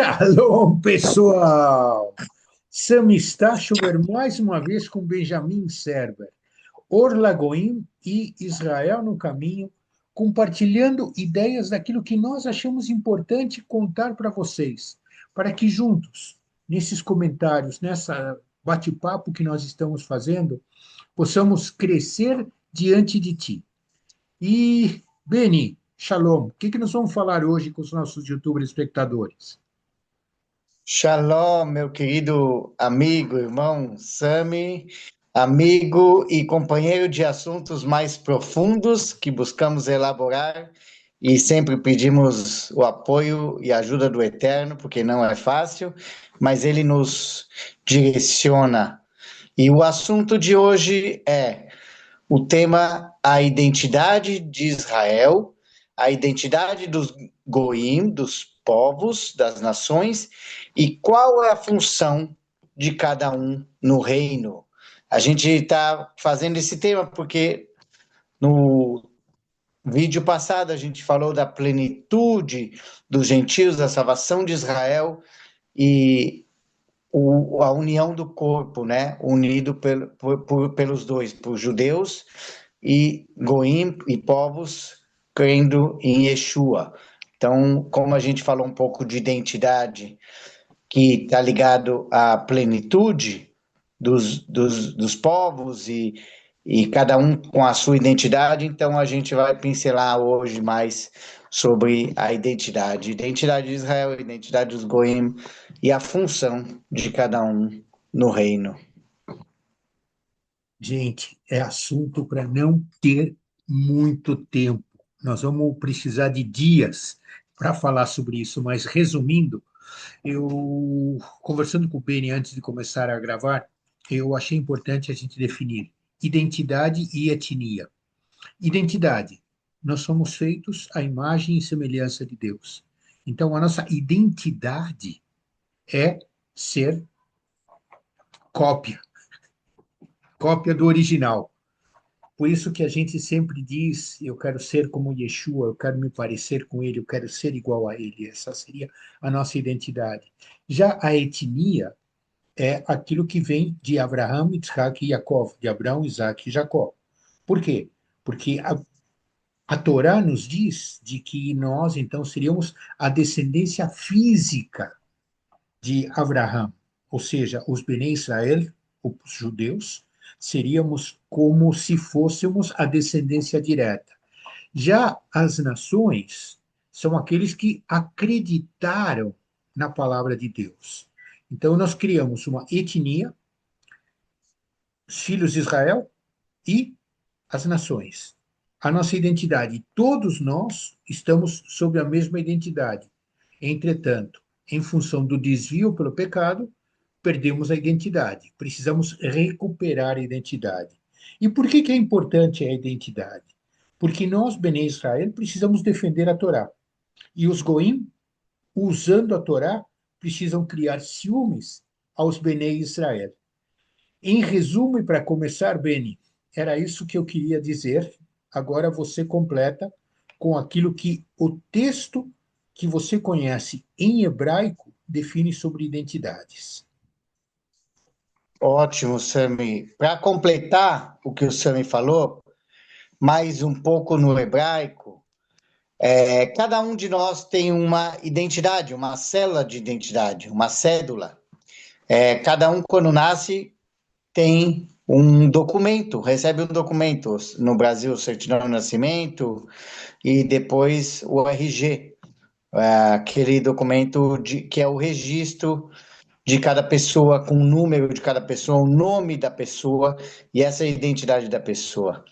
Shalom, pessoal! Sam Stachover mais uma vez com Benjamin Serber, Orla Goim e Israel no caminho, compartilhando ideias daquilo que nós achamos importante contar para vocês, para que juntos, nesses comentários, nessa bate-papo que nós estamos fazendo, possamos crescer diante de ti. E, Beni, Shalom, o que nós vamos falar hoje com os nossos YouTubers espectadores? Shalom, meu querido amigo, irmão Sami, amigo e companheiro de assuntos mais profundos que buscamos elaborar e sempre pedimos o apoio e ajuda do Eterno, porque não é fácil, mas ele nos direciona. E o assunto de hoje é o tema a identidade de Israel, a identidade dos goim, dos povos, das nações, e qual é a função de cada um no reino. A gente está fazendo esse tema porque no vídeo passado a gente falou da plenitude dos gentios, da salvação de Israel e a união do corpo, né? Unido pelos dois, por judeus e goim e povos crendo em Yeshua. Então, como a gente falou um pouco de identidade, que está ligado à plenitude dos povos e cada um com a sua identidade, então a gente vai pincelar hoje mais sobre a identidade de Israel, a identidade dos goim e a função de cada um no reino. Gente, é assunto para não ter muito tempo. Nós vamos precisar de dias para falar sobre isso, mas resumindo, eu conversando com o Beni antes de começar a gravar, eu achei importante a gente definir identidade e etnia. Identidade. Nós somos feitos à imagem e semelhança de Deus. Então, a nossa identidade é ser cópia, cópia do original. Por isso que a gente sempre diz, eu quero ser como Yeshua, eu quero me parecer com ele, eu quero ser igual a ele. Essa seria a nossa identidade. Já a etnia é aquilo que vem de Abraão, Isaac e Jacó, de Abraão, Isaac e Jacó. Por quê? Porque a Torá nos diz de que nós, então, seríamos a descendência física de Abraão, ou seja, os Bnei Israel, os judeus, seríamos como se fôssemos a descendência direta. Já as nações são aqueles que acreditaram na palavra de Deus. Então, nós criamos uma etnia, os filhos de Israel e as nações. A nossa identidade, todos nós estamos sob a mesma identidade. Entretanto, em função do desvio pelo pecado, perdemos a identidade. Precisamos recuperar a identidade. E por que é importante a identidade? Porque nós, Bnei Israel, precisamos defender a Torá. E os Goim, usando a Torá, precisam criar ciúmes aos Bnei Israel. Em resumo, e para começar, Beni, era isso que eu queria dizer. Agora você completa com aquilo que o texto que você conhece em hebraico define sobre identidades. Ótimo, Sami. Para completar o que o Sami falou, mais um pouco no hebraico, cada um de nós tem uma identidade, uma célula de identidade, uma cédula. Cada um, quando nasce, tem um documento, recebe um documento. No Brasil, o certidão de nascimento e depois o RG, aquele documento que é o registro de cada pessoa, com o número de cada pessoa, o nome da pessoa e essa é a identidade da pessoa.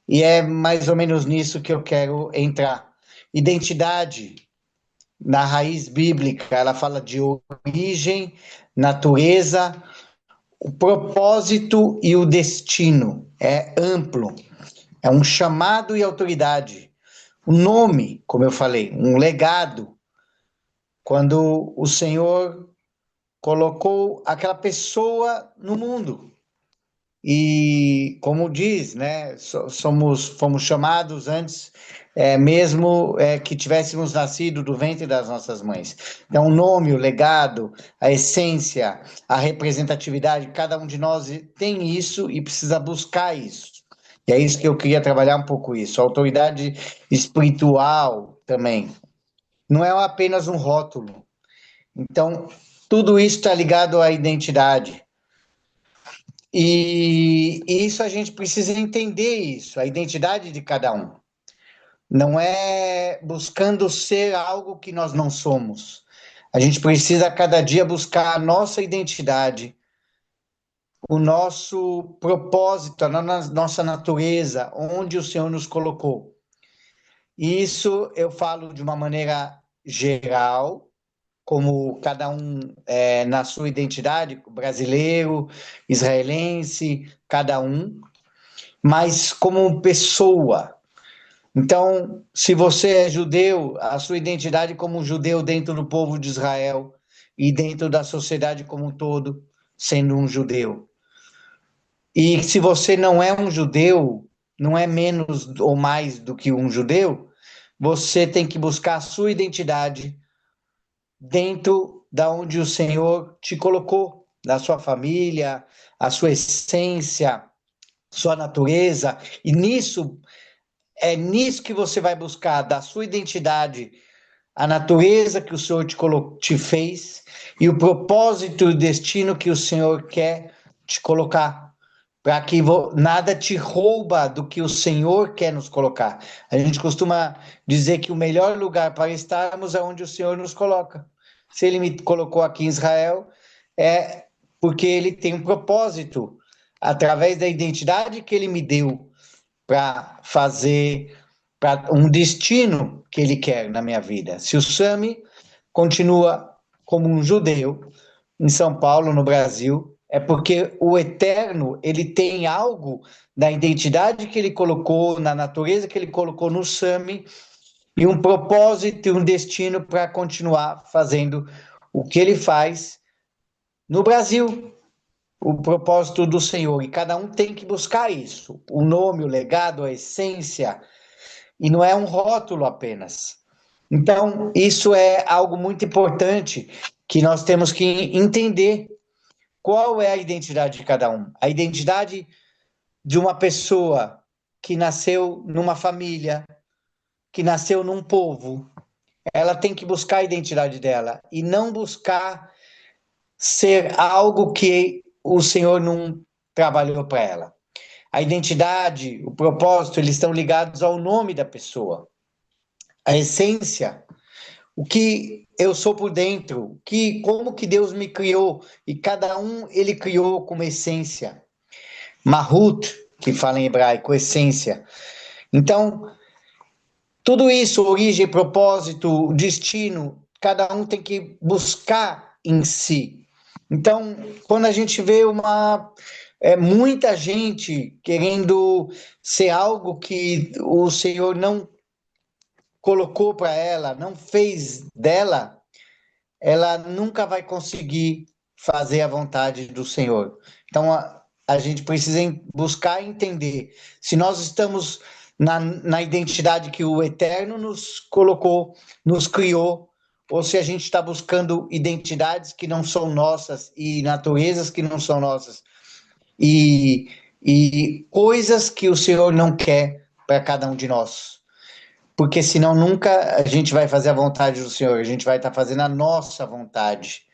E é mais ou menos nisso que eu quero entrar. Identidade, na raiz bíblica, ela fala de origem, natureza, o propósito e o destino. É amplo, é um chamado e autoridade. O nome, como eu falei, um legado. Quando o Senhor colocou aquela pessoa no mundo. E como diz, né, fomos chamados antes mesmo que tivéssemos nascido do ventre das nossas mães. Então, o nome, o legado, a essência, a representatividade, cada um de nós tem isso e precisa buscar isso. E é isso que eu queria trabalhar um pouco isso. A autoridade espiritual também. Não é apenas um rótulo. Então, tudo isso está ligado à identidade. E isso a gente precisa entender isso, a identidade de cada um. Não é buscando ser algo que nós não somos. A gente precisa cada dia buscar a nossa identidade, o nosso propósito, a nossa natureza, onde o Senhor nos colocou. E isso eu falo de uma maneira geral, como cada um na sua identidade, brasileiro, israelense, cada um, mas como pessoa. Então, se você é judeu, a sua identidade como judeu dentro do povo de Israel e dentro da sociedade como um todo, sendo um judeu. E se você não é um judeu, não é menos ou mais do que um judeu, você tem que buscar a sua identidade dentro da onde o Senhor te colocou, da sua família, a sua essência, sua natureza, e nisso que você vai buscar da sua identidade, a natureza que o Senhor te fez e o propósito e o destino que o Senhor quer te colocar, para que nada te rouba do que o Senhor quer nos colocar. A gente costuma dizer que o melhor lugar para estarmos é onde o Senhor nos coloca. Se Ele me colocou aqui em Israel, é porque Ele tem um propósito, através da identidade que Ele me deu, para fazer para um destino que ele quer na minha vida. Se o Sami continua como um judeu em São Paulo, no Brasil, é porque o Eterno, ele tem algo da identidade que ele colocou, na natureza que ele colocou no Sami, e um propósito e um destino para continuar fazendo o que ele faz no Brasil, o propósito do Senhor. E cada um tem que buscar isso, o nome, o legado, a essência, e não é um rótulo apenas. Então, isso é algo muito importante que nós temos que entender qual é a identidade de cada um. A identidade de uma pessoa que nasceu numa família, que nasceu num povo, ela tem que buscar a identidade dela e não buscar ser algo que o Senhor não trabalhou para ela. A identidade, o propósito, eles estão ligados ao nome da pessoa. A essência, o que eu sou por dentro, como que Deus me criou, e cada um ele criou como essência. Mahut, que fala em hebraico, essência. Então, tudo isso, origem, propósito, destino, cada um tem que buscar em si. Então, quando a gente vê muita gente querendo ser algo que o Senhor não colocou para ela, não fez dela, ela nunca vai conseguir fazer a vontade do Senhor. Então, a gente precisa buscar entender se nós estamos na identidade que o Eterno nos colocou, nos criou, ou se a gente está buscando identidades que não são nossas e naturezas que não são nossas e coisas que o Senhor não quer para cada um de nós. Porque senão nunca a gente vai fazer a vontade do Senhor, a gente vai estar fazendo a nossa vontade,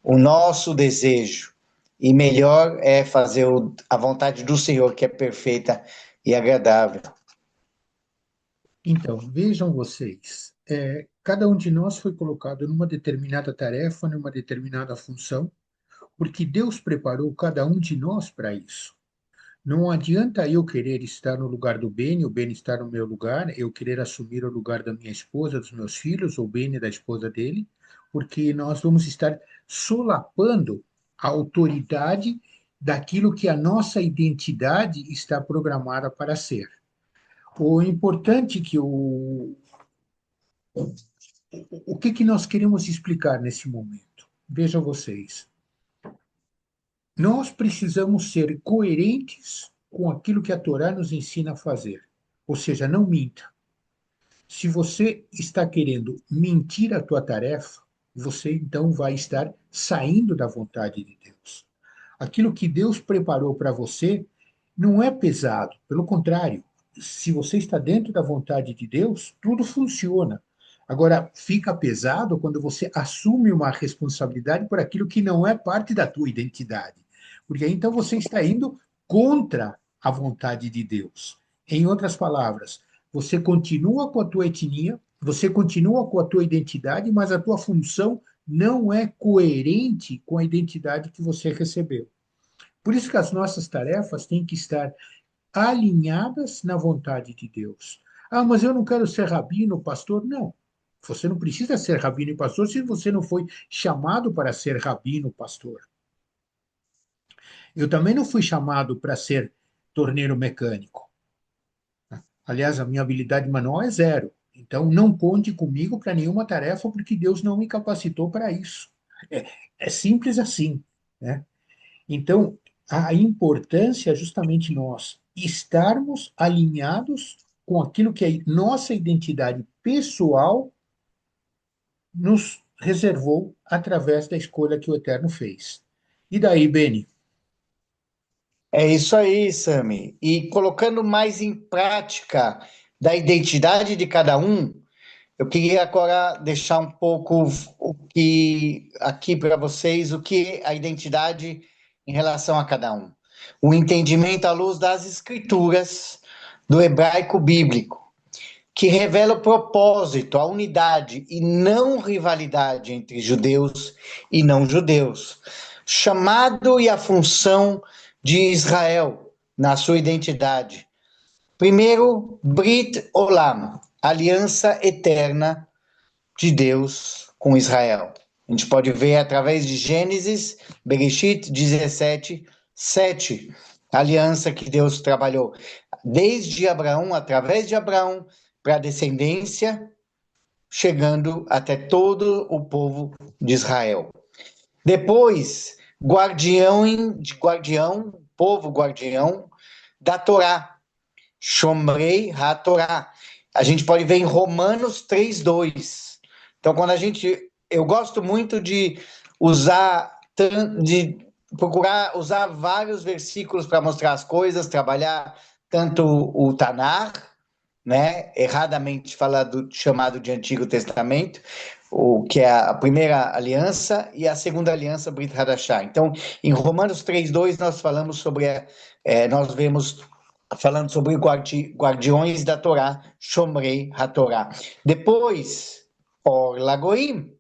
o nosso desejo. E melhor é fazer a vontade do Senhor, que é perfeita e agradável. Então, vejam vocês, cada um de nós foi colocado numa determinada tarefa, numa determinada função, porque Deus preparou cada um de nós para isso. Não adianta eu querer estar no lugar do Beni, o Beni estar no meu lugar, eu querer assumir o lugar da minha esposa, dos meus filhos, ou o Beni da esposa dele, porque nós vamos estar solapando a autoridade daquilo que a nossa identidade está programada para ser. O importante que o que nós queremos explicar nesse momento? Vejam vocês, nós precisamos ser coerentes com aquilo que a Torá nos ensina a fazer. Ou seja, não minta. Se você está querendo mentir a tua tarefa, você então vai estar saindo da vontade de Deus. Aquilo que Deus preparou para você não é pesado, pelo contrário, se você está dentro da vontade de Deus, tudo funciona. Agora, fica pesado quando você assume uma responsabilidade por aquilo que não é parte da tua identidade. Porque aí, então você está indo contra a vontade de Deus. Em outras palavras, você continua com a tua etnia, você continua com a tua identidade, mas a tua função não é coerente com a identidade que você recebeu. Por isso que as nossas tarefas têm que estar alinhadas na vontade de Deus. Ah, mas eu não quero ser rabino, pastor. Não. Você não precisa ser rabino e pastor se você não foi chamado para ser rabino, pastor. Eu também não fui chamado para ser torneiro mecânico. Aliás, a minha habilidade manual é zero. Então, não conte comigo para nenhuma tarefa, porque Deus não me capacitou para isso. É simples assim, né? Então, a importância é justamente nós estarmos alinhados com aquilo que a nossa identidade pessoal nos reservou através da escolha que o Eterno fez. E daí, Beni? É isso aí, Sami. E colocando mais em prática da identidade de cada um, eu queria agora deixar um pouco o que aqui para vocês, o que é a identidade em relação a cada um. O entendimento à luz das escrituras do hebraico bíblico, que revela o propósito, a unidade e não rivalidade entre judeus e não judeus, chamado e a função de Israel na sua identidade. Primeiro, Brit Olam, aliança eterna de Deus com Israel. A gente pode ver através de Gênesis, Bereshit 17, 7, a aliança que Deus trabalhou desde Abraão, através de Abraão, para a descendência, chegando até todo o povo de Israel. Depois, povo guardião da Torá, Shomrei HaTorá. A gente pode ver em Romanos 3:2. Então, eu gosto muito de procurar usar vários versículos para mostrar as coisas, trabalhar tanto o Tanar, né, erradamente chamado de Antigo Testamento, o que é a primeira aliança e a segunda aliança, Brit Hadashah. Então, em Romanos 3:2 nós vemos falando sobre guardiões da Torá, Shomrei HaTorá. Depois, Or Lagoim,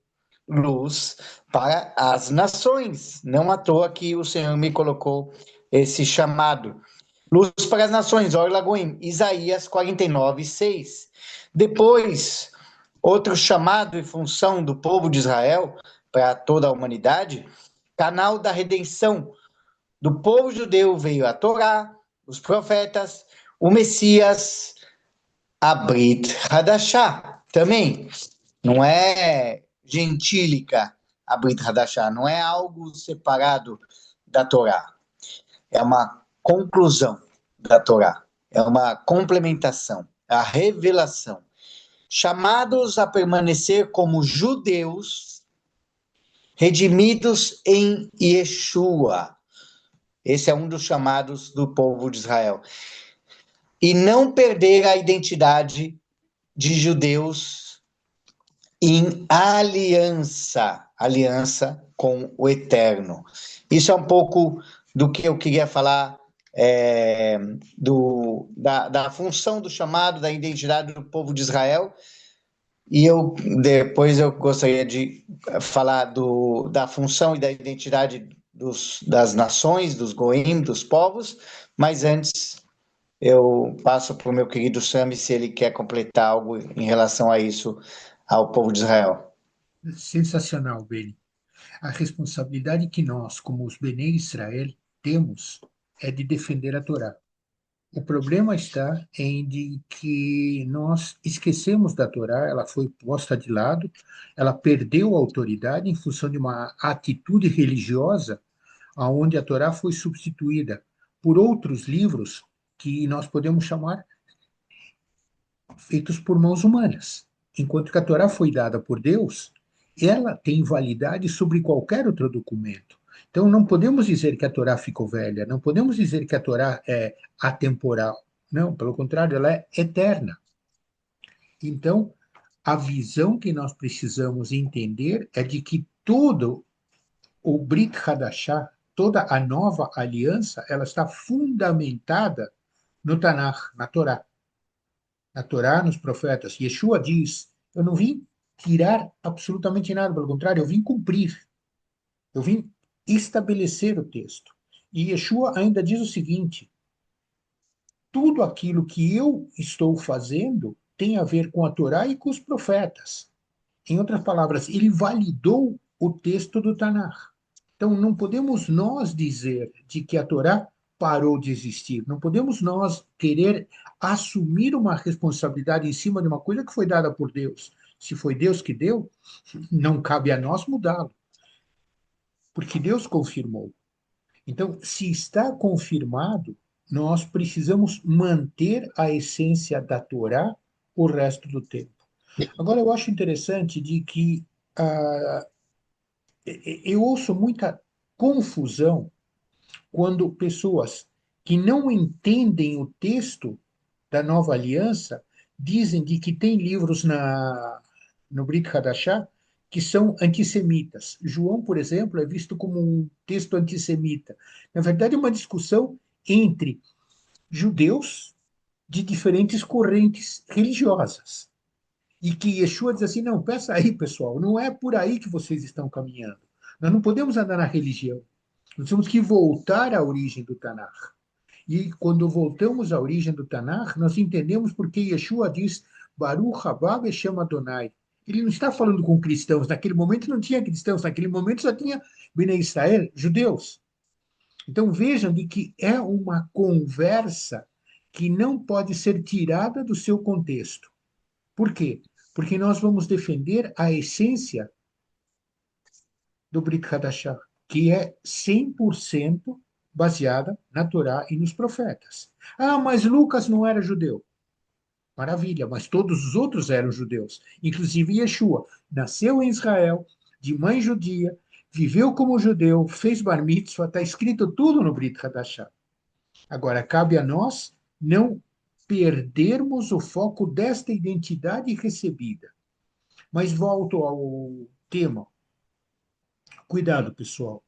luz para as nações. Não à toa que o Senhor me colocou esse chamado. Luz para as nações, Or Lagoim, Isaías 49:6. Depois, outro chamado e função do povo de Israel para toda a humanidade, canal da redenção. Do povo judeu veio a Torá, os profetas, o Messias, a Brit Hadashah. Também não é gentílica a Brit Hadashah, não é algo separado da Torá. É uma conclusão da Torá, é uma complementação, a revelação. Chamados a permanecer como judeus, redimidos em Yeshua. Esse é um dos chamados do povo de Israel. E não perder a identidade de judeus em aliança com o Eterno. Isso é um pouco do que eu queria falar da função do chamado, da identidade do povo de Israel. E depois eu gostaria de falar da função e da identidade das nações, dos goim, dos povos, mas antes eu passo para o meu querido Sami se ele quer completar algo em relação a isso, ao povo de Israel. Sensacional, Beni. A responsabilidade que nós, como os Bnei Israel, temos é de defender a Torá. O problema está em que nós esquecemos da Torá, ela foi posta de lado, ela perdeu a autoridade em função de uma atitude religiosa, onde a Torá foi substituída por outros livros que nós podemos chamar feitos por mãos humanas. Enquanto que a Torá foi dada por Deus, ela tem validade sobre qualquer outro documento. Então, não podemos dizer que a Torá ficou velha, não podemos dizer que a Torá é atemporal. Não, pelo contrário, ela é eterna. Então, a visão que nós precisamos entender é de que todo o Brit Hadashah, toda a nova aliança, ela está fundamentada no Tanakh, na Torá, nos profetas. Yeshua diz: eu não vim tirar absolutamente nada, pelo contrário, eu vim cumprir, eu vim estabelecer o texto. E Yeshua ainda diz o seguinte: tudo aquilo que eu estou fazendo tem a ver com a Torá e com os profetas. Em outras palavras, ele validou o texto do Tanakh. Então, não podemos nós dizer de que a Torá parou de existir. Não podemos nós querer assumir uma responsabilidade em cima de uma coisa que foi dada por Deus. Se foi Deus que deu, não cabe a nós mudá-lo, porque Deus confirmou. Então, se está confirmado, nós precisamos manter a essência da Torá o resto do tempo. Agora, eu acho interessante de que eu ouço muita confusão quando pessoas que não entendem o texto da Nova Aliança dizem de que tem livros no Brit Hadashah que são antissemitas. João, por exemplo, é visto como um texto antissemita. Na verdade, é uma discussão entre judeus de diferentes correntes religiosas. E que Yeshua diz assim: não, peça aí, pessoal, não é por aí que vocês estão caminhando. Nós não podemos andar na religião. Nós temos que voltar à origem do Tanakh. E quando voltamos à origem do Tanakh, nós entendemos porque Yeshua diz Baruch haba Beshem Adonai. Ele não está falando com cristãos. Naquele momento não tinha cristãos, naquele momento só tinha Bnei Israel, judeus. Então vejam de que é uma conversa que não pode ser tirada do seu contexto. Por quê? Porque nós vamos defender a essência do Brit Hadashah, que é 100% baseada na Torá e nos profetas. Ah, mas Lucas não era judeu. Maravilha, mas todos os outros eram judeus, inclusive Yeshua. Nasceu em Israel, de mãe judia, viveu como judeu, fez bar mitzvah, está escrito tudo no Brit Hadashah. Agora, cabe a nós não perdermos o foco desta identidade recebida. Mas volto ao tema. Cuidado, pessoal.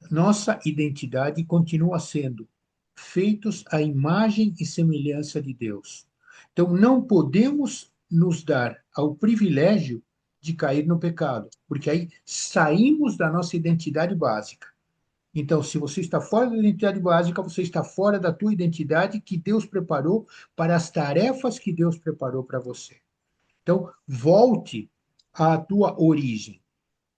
Nossa identidade continua sendo feitos à imagem e semelhança de Deus. Então, não podemos nos dar ao privilégio de cair no pecado, porque aí saímos da nossa identidade básica. Então, se você está fora da identidade básica, você está fora da tua identidade que Deus preparou para as tarefas que Deus preparou para você. Então, volte à tua origem.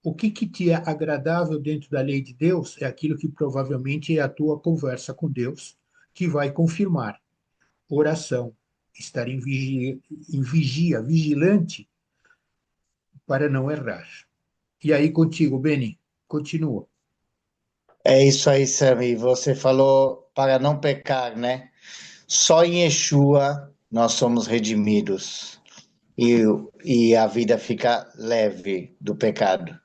O que te é agradável dentro da lei de Deus é aquilo que provavelmente é a tua conversa com Deus, que vai confirmar. Oração, estar em vigia, vigilante, para não errar. E aí contigo, Beni, continua. É isso aí, Sami. Você falou para não pecar, né? Só em Yeshua nós somos redimidos e, e a vida fica leve do pecado.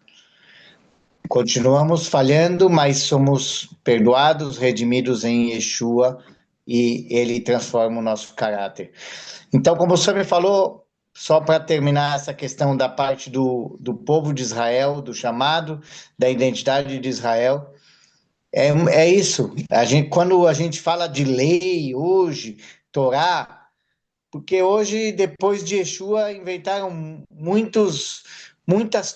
Continuamos falhando, mas somos perdoados, redimidos em Yeshua e ele transforma o nosso caráter. Então, como o senhor me falou, só para terminar essa questão da parte do povo de Israel, do chamado, da identidade de Israel, é isso. Quando a gente fala de lei hoje, Torá, porque hoje, depois de Yeshua, inventaram muitas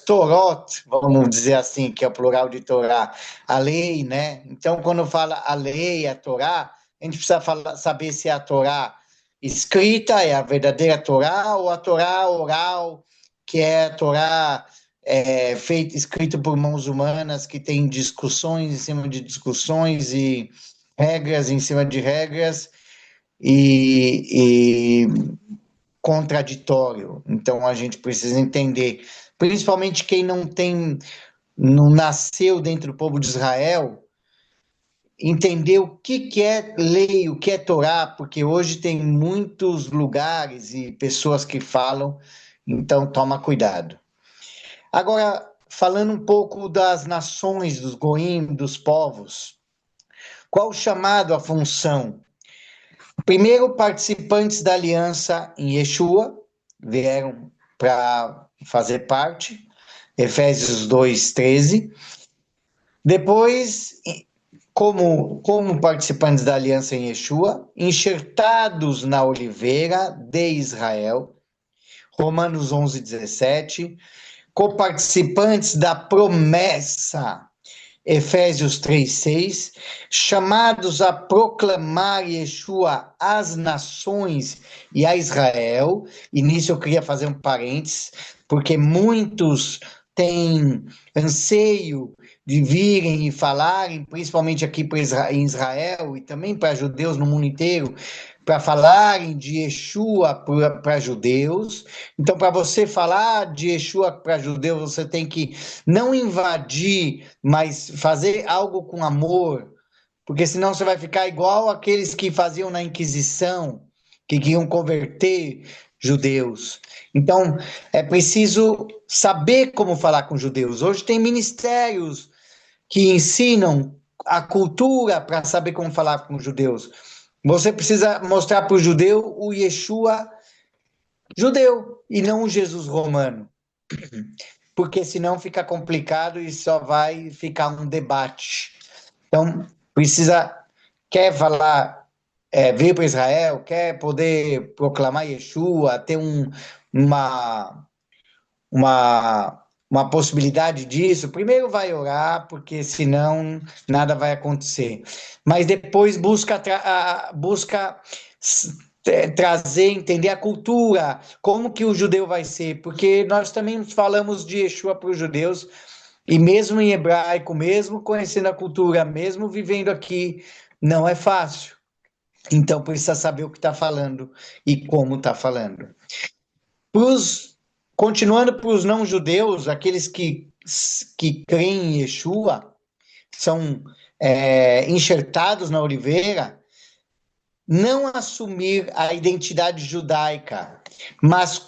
Torot, vamos dizer assim, que é o plural de Torá, a lei, né? Então, quando fala a lei, a Torá, a gente precisa saber se é a Torá escrita, é a verdadeira Torá, ou a Torá oral, que é a Torá escrita por mãos humanas, que tem discussões em cima de discussões e regras em cima de regras, e contraditório. Então a gente precisa entender, principalmente quem não nasceu dentro do povo de Israel, entender o que é lei, o que é Torá, porque hoje tem muitos lugares e pessoas que falam, então toma cuidado. Agora, falando um pouco das nações, dos goim, dos povos, qual o chamado, a função? Primeiro, participantes da aliança em Yeshua vieram para fazer parte, Efésios 2:13. Depois, como participantes da aliança em Yeshua, enxertados na oliveira de Israel, Romanos 11:17, coparticipantes da promessa, Efésios 3:6, chamados a proclamar Yeshua às nações e a Israel, e nisso eu queria fazer um parênteses, porque muitos têm anseio de virem e falarem, principalmente aqui em Israel e também para judeus no mundo inteiro, para falarem de Yeshua para judeus. Então, para você falar de Yeshua para judeus, você tem que não invadir, mas fazer algo com amor, porque senão você vai ficar igual aqueles que faziam na Inquisição, que queriam converter judeus. Então, é preciso saber como falar com judeus. Hoje tem ministérios que ensinam a cultura para saber como falar com os judeus. Você precisa mostrar para o judeu o Yeshua judeu e não o Jesus romano, porque senão fica complicado e só vai ficar um debate. Então, quer falar, vir para Israel, quer poder proclamar Yeshua, ter uma, uma possibilidade disso, primeiro vai orar, porque senão nada vai acontecer. Mas depois busca trazer, entender a cultura, como que o judeu vai ser, porque nós também falamos de Yeshua para os judeus, e mesmo em hebraico, mesmo conhecendo a cultura, mesmo vivendo aqui, não é fácil. Então precisa saber o que está falando e como está falando. Continuando para os não-judeus, aqueles que creem em Yeshua, são enxertados na oliveira, não assumir a identidade judaica, mas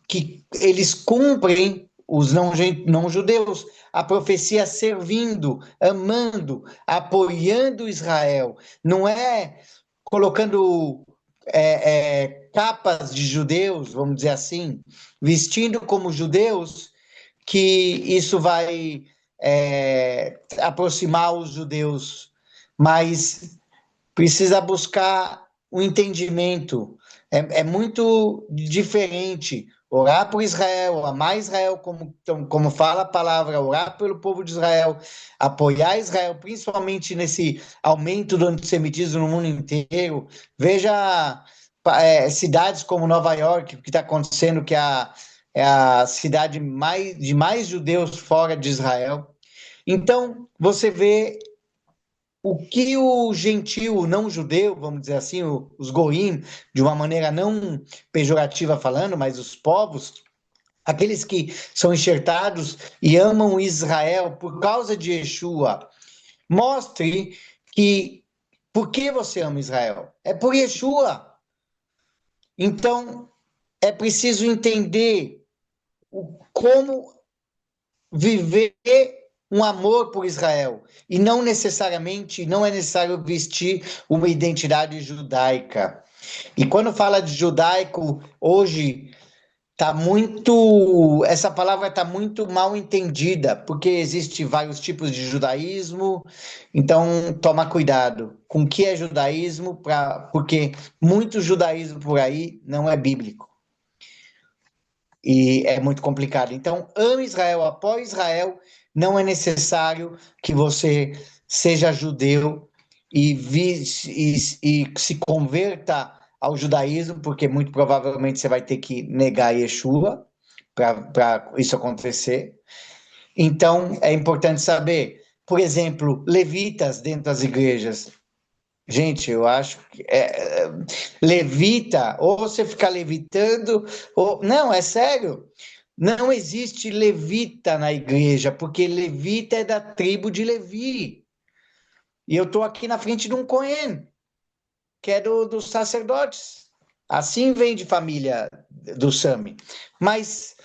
que eles cumprem, os não-judeus, a profecia servindo, amando, apoiando Israel. Não é colocando capas de judeus, vamos dizer assim, vestindo como judeus, que isso vai aproximar os judeus, mas precisa buscar um entendimento. É muito diferente orar por Israel, amar Israel, como fala a palavra, orar pelo povo de Israel, apoiar Israel, principalmente nesse aumento do antissemitismo no mundo inteiro. Veja cidades como Nova York, o que está acontecendo, que é a cidade de mais judeus fora de Israel. Então, você vê o que o gentio, o não judeu, vamos dizer assim, os goim, de uma maneira não pejorativa falando, mas os povos, aqueles que são enxertados e amam Israel por causa de Yeshua, mostre por que você ama Israel? É por Yeshua. Então, é preciso entender como viver um amor por Israel, e não é necessário vestir uma identidade judaica. E quando fala de judaico, hoje essa palavra está muito mal entendida, porque existe vários tipos de judaísmo, então toma cuidado com o que é judaísmo, porque muito judaísmo por aí não é bíblico. E é muito complicado. Então, ame Israel, apoie Israel. Não é necessário que você seja judeu e se converta ao judaísmo, porque muito provavelmente você vai ter que negar Yeshua para isso acontecer. Então, é importante saber, por exemplo, levitas dentro das igrejas. Gente, eu acho que levita, ou você fica levitando, ou não, é sério. Não existe levita na igreja, porque levita é da tribo de Levi. E eu estou aqui na frente de um Cohen, que é dos sacerdotes. Assim vem de família do Sami. Mas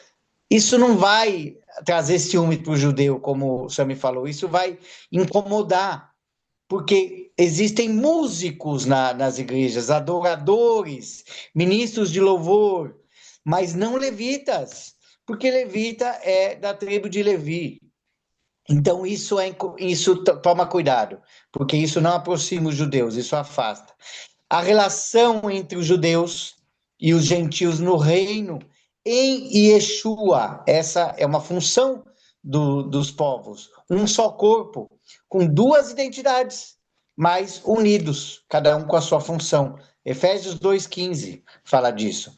isso não vai trazer ciúme para o judeu, como o Sami falou, isso vai incomodar, porque existem músicos nas igrejas, adoradores, ministros de louvor, mas não levitas, porque levita é da tribo de Levi. Então isso toma cuidado, porque isso não aproxima os judeus, isso afasta. A relação entre os judeus e os gentios no reino em Yeshua, essa é uma função dos povos, um só corpo, com duas identidades, mas unidos, cada um com a sua função. Efésios 2,15 fala disso.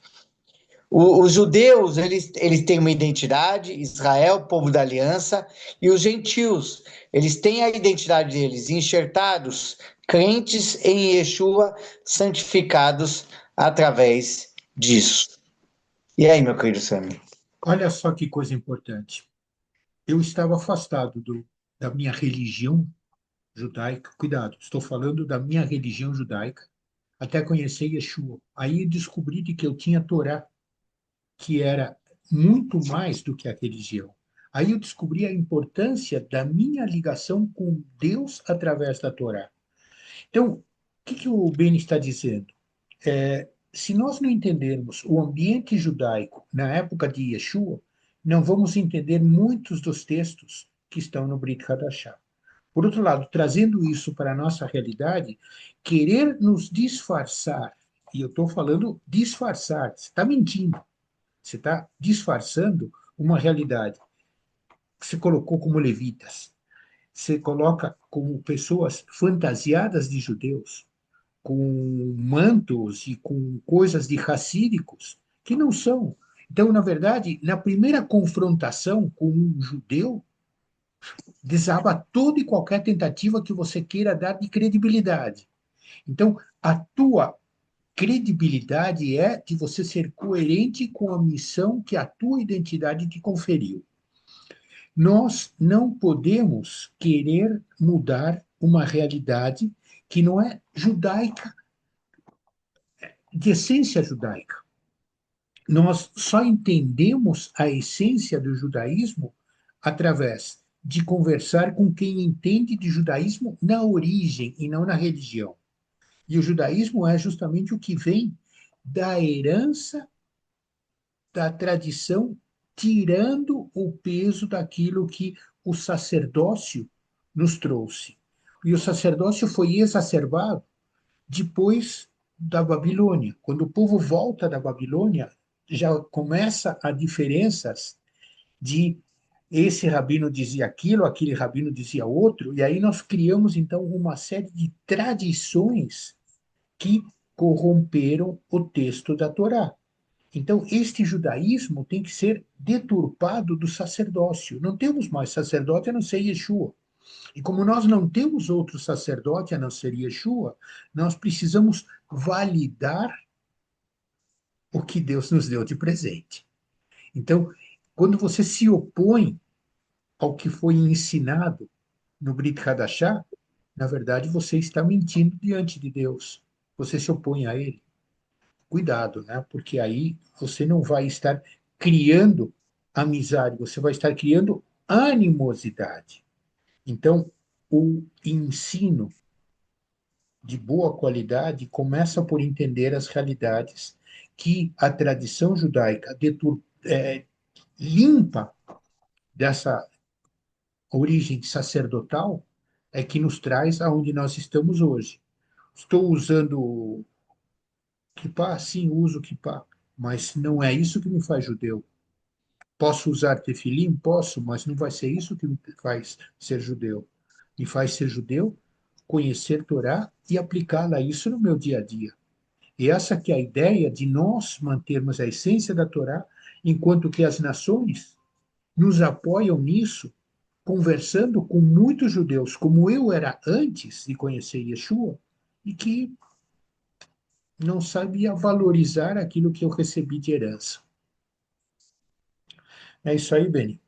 Os judeus, eles têm uma identidade, Israel, povo da aliança, e os gentios, eles têm a identidade deles, enxertados, crentes em Yeshua, santificados através disso. E aí, meu querido Sami? Olha só que coisa importante. Eu estava afastado da minha religião judaica. Cuidado, estou falando da minha religião judaica até conhecer Yeshua. Aí descobri de que eu tinha a Torá, que era muito mais do que a religião. Aí eu descobri a importância da minha ligação com Deus através da Torá. Então, o que o Beni está dizendo? Se nós não entendermos o ambiente judaico na época de Yeshua, não vamos entender muitos dos textos que estão no Brit Hadashah. Por outro lado, trazendo isso para a nossa realidade, querer nos disfarçar, e eu estou falando disfarçar, você está mentindo, você está disfarçando uma realidade que você colocou como levitas, você coloca como pessoas fantasiadas de judeus, com mantos e com coisas de racídicos, que não são. Então, na verdade, na primeira confrontação com um judeu, desaba toda e qualquer tentativa que você queira dar de credibilidade. Então, a tua credibilidade é de você ser coerente com a missão que a tua identidade te conferiu. Nós não podemos querer mudar uma realidade que não é judaica, de essência judaica. Nós só entendemos a essência do judaísmo através de conversar com quem entende de judaísmo na origem e não na religião. E o judaísmo é justamente o que vem da herança, da tradição, tirando o peso daquilo que o sacerdócio nos trouxe. E o sacerdócio foi exacerbado depois da Babilônia. Quando o povo volta da Babilônia, já começa a diferenças de esse rabino dizia aquilo, aquele rabino dizia outro, e aí nós criamos então uma série de tradições que corromperam o texto da Torá. Então, este judaísmo tem que ser deturpado do sacerdócio. Não temos mais sacerdote a não ser Yeshua. E como nós não temos outro sacerdote a não ser Yeshua, nós precisamos validar o que Deus nos deu de presente. Então, quando você se opõe ao que foi ensinado no Brit Hadashah, na verdade você está mentindo diante de Deus. Você se opõe a ele. Cuidado, né? Porque aí você não vai estar criando amizade, você vai estar criando animosidade. Então, o ensino de boa qualidade começa por entender as realidades que a tradição judaica limpa dessa origem sacerdotal é que nos traz aonde nós estamos hoje. Estou usando kippah? Sim, uso kippah, mas não é isso que me faz judeu. Posso usar tefilim? Posso, mas não vai ser isso que me faz ser judeu. Me faz ser judeu, conhecer Torá e aplicá-la a isso no meu dia a dia. E essa que é a ideia de nós mantermos a essência da Torá, enquanto que as nações nos apoiam nisso, conversando com muitos judeus, como eu era antes de conhecer Yeshua, e que não sabia valorizar aquilo que eu recebi de herança. É isso aí, Beni.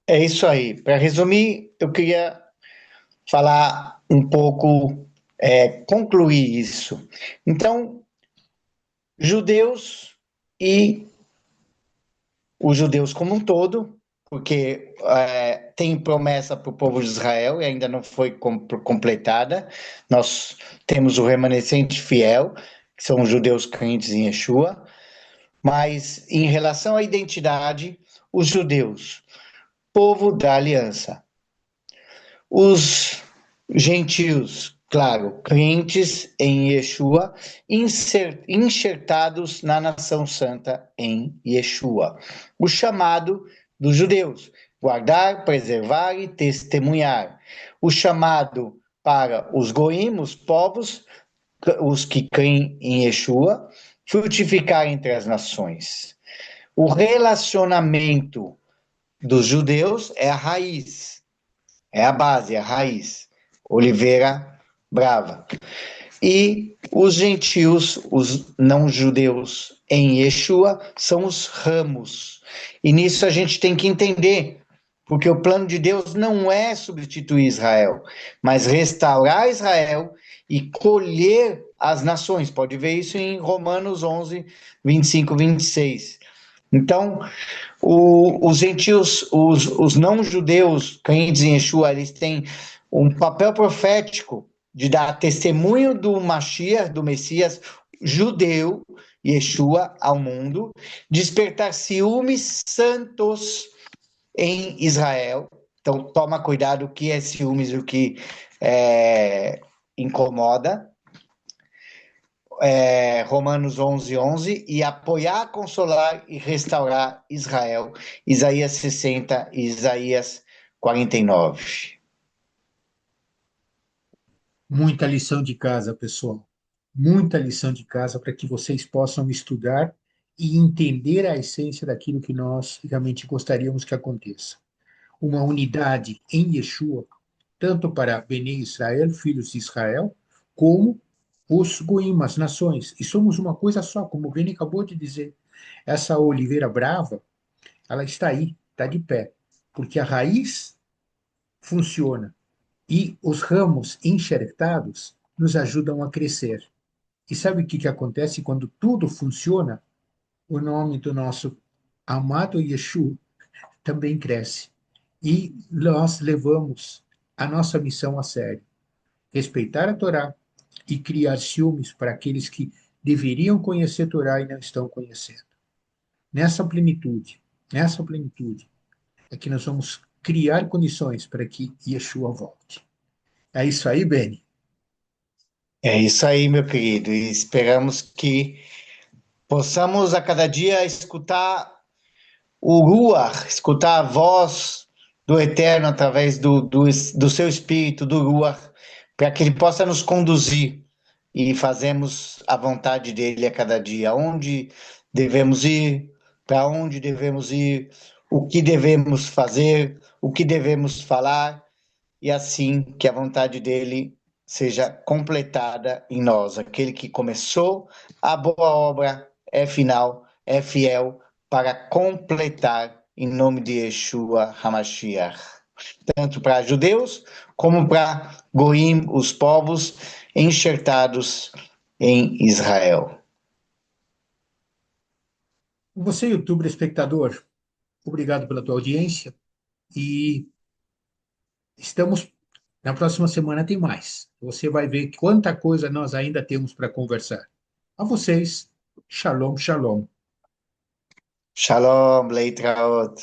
É isso aí. Para resumir, eu queria falar um pouco, concluir isso. Então, judeus e os judeus como um todo, porque tem promessa para o povo de Israel e ainda não foi completada. Nós temos o remanescente fiel, que são os judeus crentes em Yeshua, mas em relação à identidade, os judeus, povo da aliança. Os gentios, claro, crentes em Yeshua, enxertados na nação santa em Yeshua. O chamado dos judeus, guardar, preservar e testemunhar. O chamado para os goim, os povos, os que creem em Yeshua, frutificar entre as nações. O relacionamento dos judeus é a raiz, é a base, é a raiz. Oliveira brava. E os gentios, os não-judeus em Yeshua, são os ramos. E nisso a gente tem que entender, porque o plano de Deus não é substituir Israel, mas restaurar Israel e colher as nações. Pode ver isso em Romanos 11, 25, 26. Então, os gentios, os não-judeus crentes em Yeshua, eles têm um papel profético de dar testemunho do Mashiach, do Messias judeu, Yeshua, ao mundo, despertar ciúmes santos em Israel. Então, toma cuidado o que é ciúmes e o que incomoda. Romanos 11, 11, e apoiar, consolar e restaurar Israel. Isaías 60 e Isaías 49. Muita lição de casa, pessoal. Muita lição de casa para que vocês possam estudar e entender a essência daquilo que nós realmente gostaríamos que aconteça. Uma unidade em Yeshua, tanto para Bnei Israel, filhos de Israel, como os goim, as nações. E somos uma coisa só, como o Beni acabou de dizer. Essa oliveira brava, ela está aí, está de pé, porque a raiz funciona e os ramos enxertados nos ajudam a crescer. E sabe o que acontece quando tudo funciona? O nome do nosso amado Yeshua também cresce. E nós levamos a nossa missão a sério. Respeitar a Torá e criar ciúmes para aqueles que deveriam conhecer a Torá e não estão conhecendo. Nessa plenitude, é que nós vamos criar condições para que Yeshua volte. É isso aí, Beni? É isso aí, meu querido. E esperamos que possamos a cada dia escutar o Ruach, escutar a voz do Eterno através do seu Espírito, do Ruach, para que ele possa nos conduzir e fazemos a vontade dele a cada dia. Onde devemos ir, para onde devemos ir, o que devemos fazer, o que devemos falar, e assim que a vontade dele seja completada em nós. Aquele que começou a boa obra é final, é fiel para completar em nome de Yeshua HaMashiach. Tanto para judeus como para Goim, os povos enxertados em Israel. Você, youtuber espectador, obrigado pela tua audiência e estamos na próxima semana tem mais. Você vai ver quanta coisa nós ainda temos para conversar. A vocês, shalom, shalom. Shalom, Leitraot.